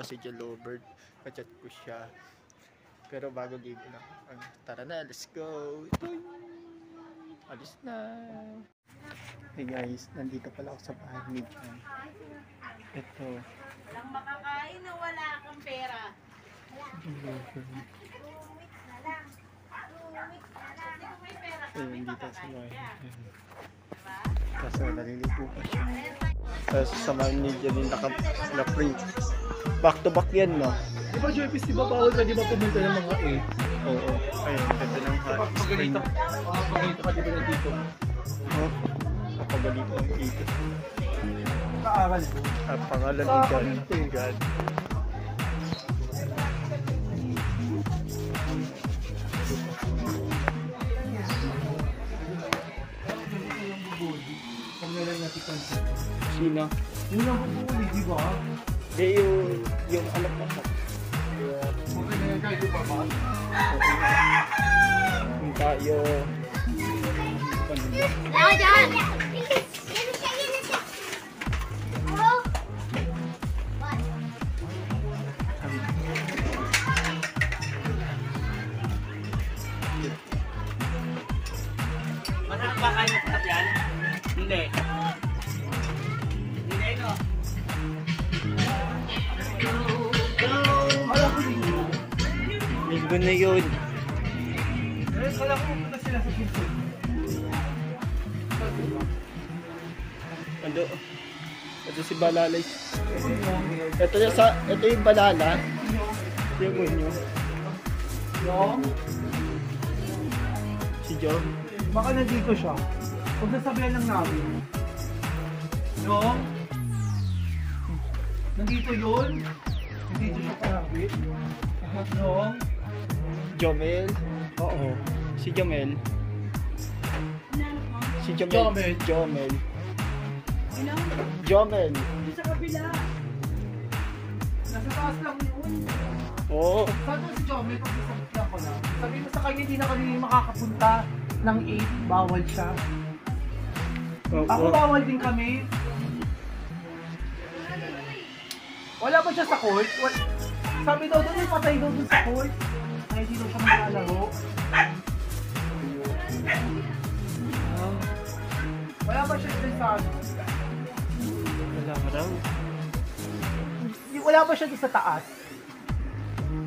ko si Lovebird. Kachat ko siya. Pero bago ligo na. Tara na, let's go. Alis na. Hey guys, nandito pala ako sa bahay ni Jan. Ito. Walang makakain na wala kang pera. Ayun, dito sa bahay. Kaso naliligo pa siya. Tapos sa bahay ni Jan yung naka-print. Back to back yan, no? Di ba, Joypis, di ba bawal ka, di ba pumunta ng mga A? Oo. Ayun, ganda ng hot spring. Pagkalito ka, di ba nandito? Oh, kapagalito ang dito. Kaaral ko. Ang pangalan ni Jan. God. Sino? Yun ang bubuli, di ba? Di yung anak mo sa Okay na yan, kahit yung baba. yung tayo. Masarap ba kayo masarap yan? Hindi. Hindi, no? Linggo na yun. Kala ko pumunta sila sa Pinto. Ito si Balalay. Ito yung Balala. Ito yung Munyo. Yung? Si Joe. Baka nandito siya. Huwag nasabihan lang namin. Yung? Nandito yun? Nandito siya palapit? Yung? Jomel. Oo. Si Jomel. Si Jomel. Jomel. Jomel. Sa kabila. Nasa taas lang yun. Oo. Saan si Jomel pag isang ko lang? Sabihin mo sa kanya hindi na kami makakapunta ng 8. Bawal siya. Ako bawal din kami. Wala ba siya sa court? Sabi daw doon, patay daw doon sa court. Ay, hindi daw siya makalaro. Wala ba siya doon sa ano? Wala raw. Wala ba siya doon sa taas?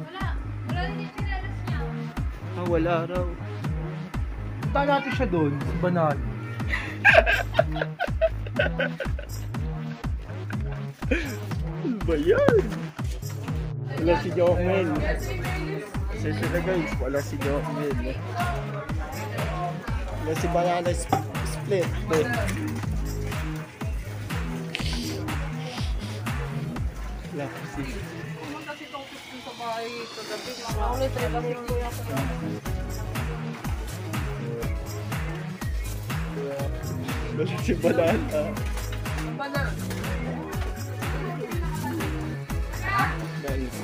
Wala. Wala rin yung pinalas niya. Wala raw. Punta natin siya doon, sa Banal. Ano ba yan? Wala si Jomel. Session na guys, wala si Jomel. Wala si Banana Split. Wala si... Pumunta si Topis dun sa bahay kagabi. Ulit rin kasi yung kuya ko. Wala si Banana. Banal. Guys.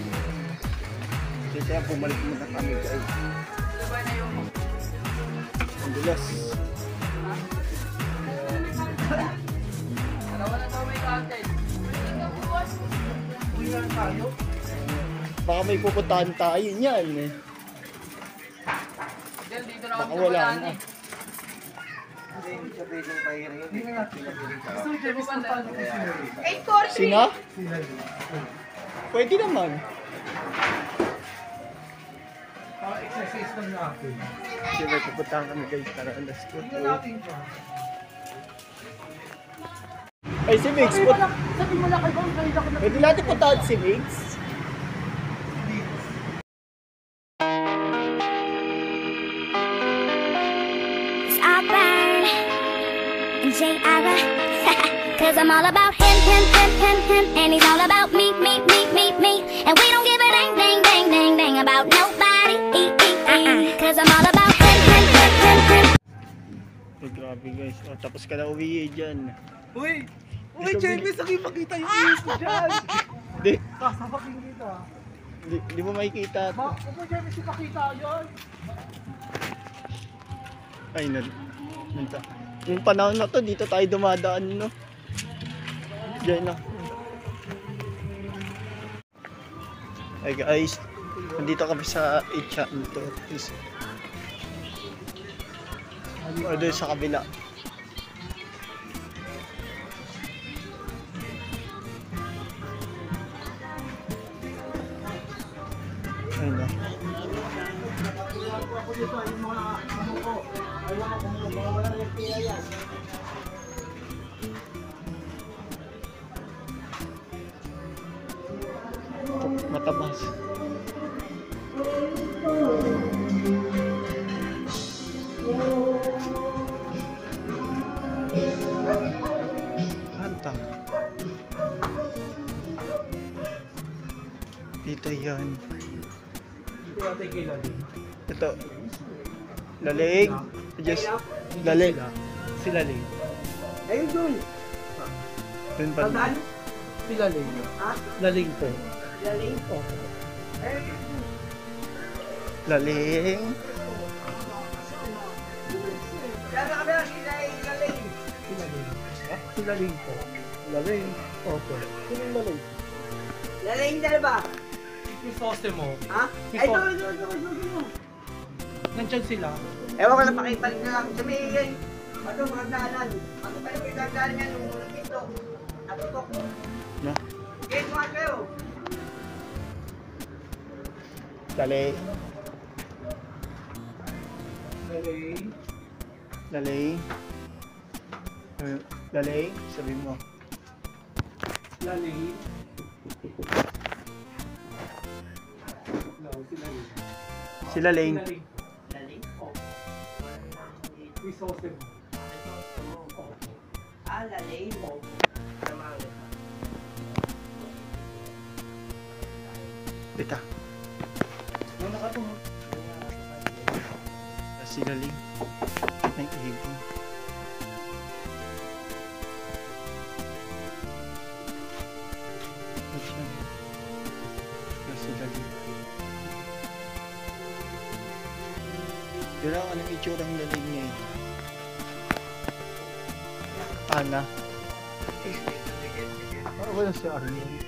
Kaya bumalik muna kami guys. Ang dulas. Wala daw may content. Uwihan tayo. Baka may pupuntahan tayo niyan eh. Dito na Baka wala na. Gusto mo James kung paano ko sinari? Sina? Pwede naman. Exercise lang natin. Kasi may pupuntahan kami guys. Tara, let's go. Tingnan natin siya. Ay, si Mix. Sabi mo na kayo kung kanina ko na... Pwede natin puntahan si Mix. J-Ira, cause I'm all about him, and he's all about me, and we don't give a dang about nobody, cause I'm all about him. Ay, grabe guys. Oh, tapos ka na uwi dyan. Uy! Uy, James, nakipagkita yung news ko dyan! Di, Kasabakin kita. di mo makikita. Uy, James, ipakita yun! Ay, yung panahon na to, dito tayo dumadaan, no? Diyan na. Hey guys, nandito kami sa Enchanter. O doon sa kabila. Ayun na. Matabas. Anta. Dito yan. Dito natin kay Laling. Ito. Laling. Just laling. Si Laling. Ayun doon. Doon pa. Saan? Si Laling. Ha? Laling po. Laling po. Laling. Si Laling. Si Laling po. Laling. Opo. Sino yung Laling? Lalayin na ba? Crisosimo. Ha? Ay, ito. Nandyan sila. Ewan ko na pakipalit na lang sa may ano, mga daanan. Ano pa yung daanan niya nung unang pinto? Natutok. No? Okay, tumahan kayo. Laling. Laling. Laling. Laling. Sabi mo. Laling. No, si Laling. Si Laling. Laling. Lalayin? Crisosimo. Ah, lalayin mo. Dita. Ano ka po? Si Laling. May ibon. Si Laling. Pero anong itsura ng Laling niya eh? Ana. Parang wala si Arlene.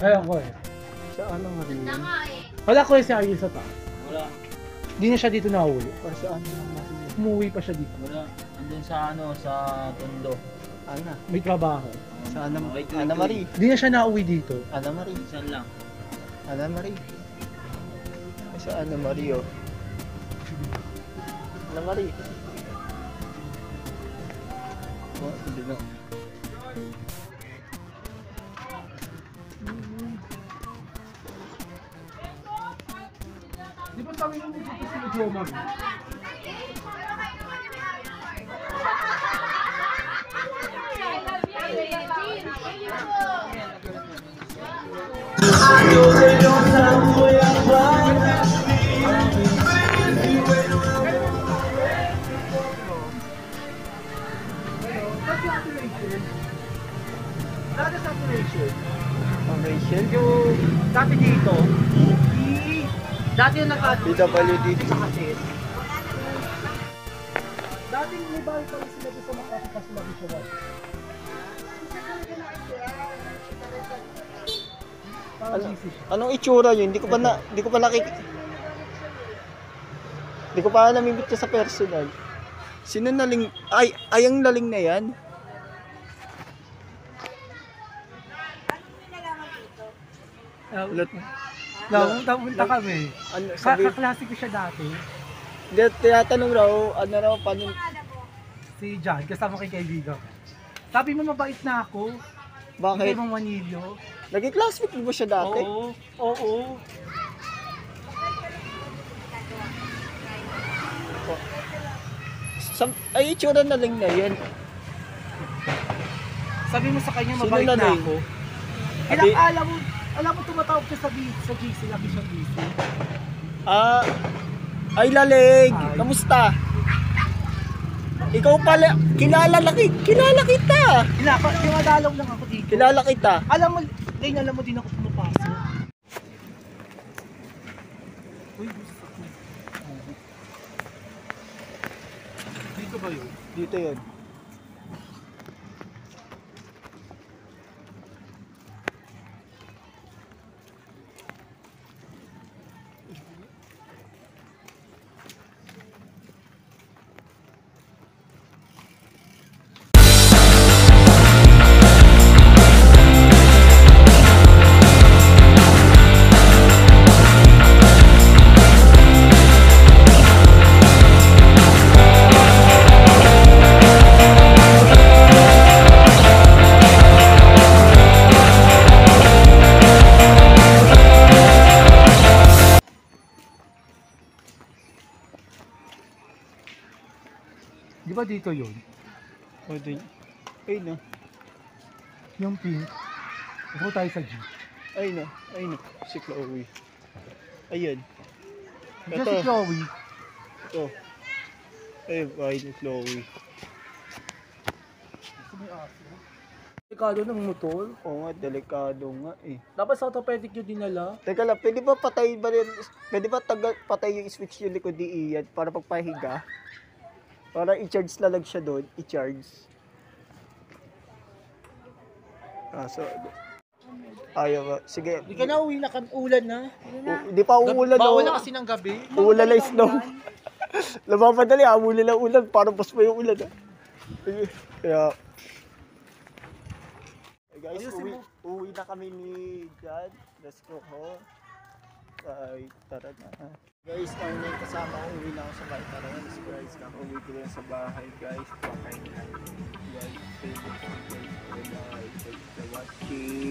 Ayan ko eh. Sa anong Arlene? Tanga eh. Wala ko eh si Ariel sa taas. Wala. Hindi na siya dito nauwi. Para sa ano ng Arlene? Umuwi pa siya dito. Wala. Andun sa ano, sa Tondo. Ana. May trabaho. Sa Ana, Wait, Ana Marie. Hindi na siya nauwi dito. Ana Marie. Minsan lang. Ana Marie. Ay, sa Ana Marie oh. Ana Marie. Oh, hindi na. Di ba sabi nung dito si Jomar? Dati sa operation. Foundation. Yung dati dito, dati yung PWD. dati may bahay pa rin sila doon sa Makati kasi lagi siya wala. Ano, anong itsura yun? Hindi ko pa Hindi ko pa namimit sa personal. Sino naling ay ang Laling na yan? Ulat. Napunta kami. Ano sabi? Kaklase ko siya dati. Hindi, tinatanong raw, ano raw, paano, Si John, kasama kay kaibigan. Sabi mo mabait na ako. bakit? Kay Mang Manilio. Naging classmate mo ba siya dati? Oo. Oo. Ay, itsura na lang na yan. Sabi mo sa kanya Sino mabait na Laling? ako. Abi- Alam mo tumatawag siya sa GC, lagi siyang GC. Ah, ay Laling, Ay. kamusta? Ikaw pala, kilala kita. Pinadalaw lang ako dito. Kilala kita. Alam mo din ako pumapasok. Uy, gusto ko. Dito ba yun? Dito yun. Di ba dito yun? O, dun. Ay, no. Yung pink. Ito tayo sa jeep. Ay, no. Ay, no. Si Chloe. Ayan. Diyan si Chloe. Ito. Ay, bahay ni Chloe. Delikado ng motor. Oo nga, delikado nga eh. Dapat sa orthopedic yung dinala. Teka lang, pwede ba patay ba rin? Pwede ba patay yung switch yung likod ni Ian para pagpahiga? Para i-charge na lang siya doon. I-charge. So, ayaw ba? Sige. Hindi ka na uwi na ulan na. Hindi pa uulan. Bawal na kasi ng gabi. Uulan na snow. Lumapadali, umulan na ulan. Parang bus pa yung ulan. Kaya, guys, uwi na kami ni Dad. Let's go home. Ay, tara na. Guys, kami na yung kasama ko. Uwi na ako sa bahay. Tara na, let's go guys. Uwi ko lang sa bahay, guys. Pakain na. Guys, thank you for watching.